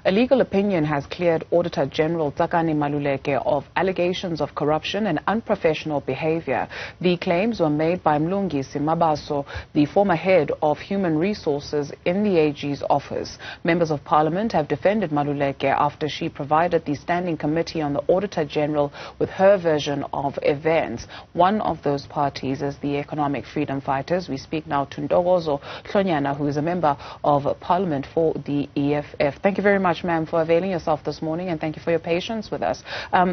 A legal opinion has cleared Auditor General Tsakani Maluleke of allegations of corruption and unprofessional behaviour. The claims were made by Mlungisi Mabaso, the former head of human resources in the AG's office. Members of Parliament have defended Maluleke after she provided the Standing Committee on the Auditor General with her version of events. One of those parties is the Economic Freedom Fighters. We speak now to Ntokozo Hlonyana, who is a member of Parliament for the EFF. Thank you very much, ma'am, for availing yourself this morning, and thank you for your patience with us.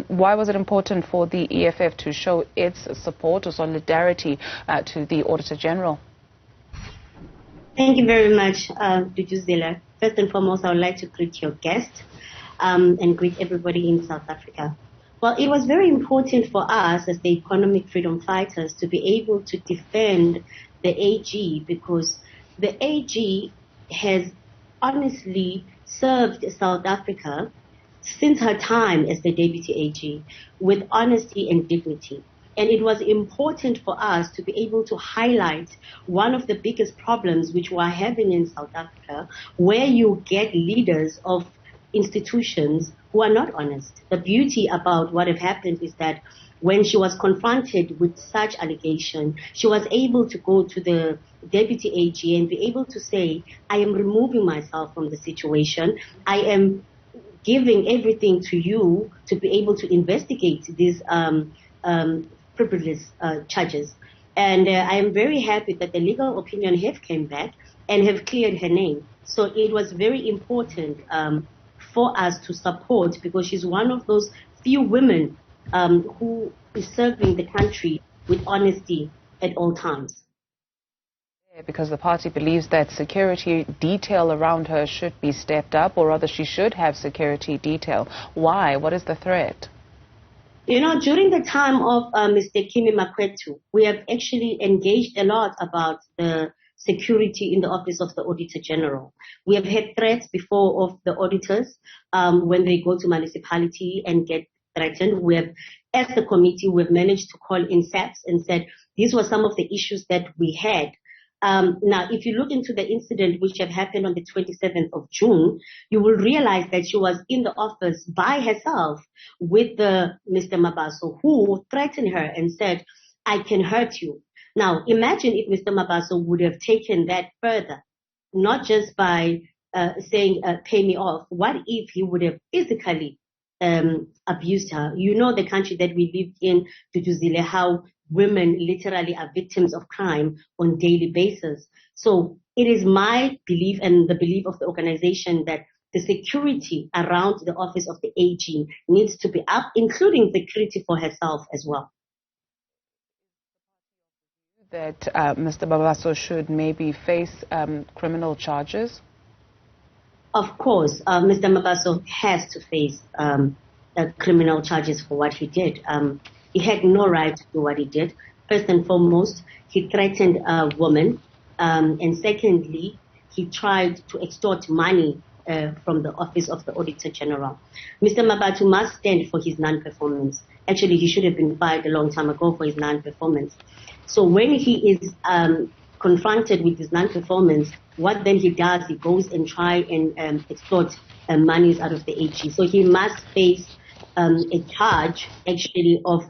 Why was it important for the EFF to show its support or solidarity to the Auditor General? Thank you very much, Duduzela. First and foremost, I would like to greet your guest and greet everybody in South Africa. Well, it was very important for us as the economic freedom fighters to be able to defend the AG, because the AG has honestly served South Africa since her time as the Deputy AG with honesty and dignity. And it was important for us to be able to highlight one of the biggest problems which we're having in South Africa, where you get leaders of institutions who are not honest. The beauty about what had happened is that when she was confronted with such allegation, she was able to go to the Deputy AG and be able to say, I am removing myself from the situation. I am giving everything to you to be able to investigate these frivolous charges. And I am very happy that the legal opinion have came back and have cleared her name. So it was very important for us to support, because she's one of those few women who is serving the country with honesty at all times. Because the party believes that security detail around her should be stepped up, or rather she should have security detail. Why? What is the threat? You know, during the time of Mr. Kimi Makwetu, we have actually engaged a lot about the security in the office of the Auditor General. We have had threats before of the auditors when they go to municipality and get threatened. We have, as the committee, we've managed to call in SAPS and said these were some of the issues that we had. Now, if you look into the incident which had happened on the 27th of June, you will realize that she was in the office by herself with Mr. Mabaso, who threatened her and said, I can hurt you. Now, imagine if Mr. Mabaso would have taken that further, not just by saying, pay me off. What if he would have physically abused her? You know the country that we live in, Duduzile, how women literally are victims of crime on a daily basis. So it is my belief and the belief of the organization that the security around the office of the AG needs to be up, including security for herself as well. That Mr. Mabaso should maybe face criminal charges? Of course, Mr. Mabaso has to face criminal charges for what he did. He had no right to do what he did. First and foremost, he threatened a woman. And secondly, he tried to extort money from the office of the Auditor General. Mr. Mabaso must stand for his non-performance. Actually, he should have been fired a long time ago for his non-performance. So when he is confronted with his non-performance, what then he does, he goes and try and extort monies out of the AG. So he must face a charge actually of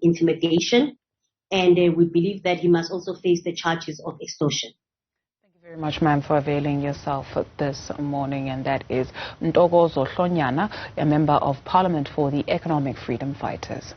intimidation, and we believe that he must also face the charges of extortion. Thank you very much, ma'am, for availing yourself this morning. And that is Ntokozo Hlonyana, a member of Parliament for the Economic Freedom Fighters.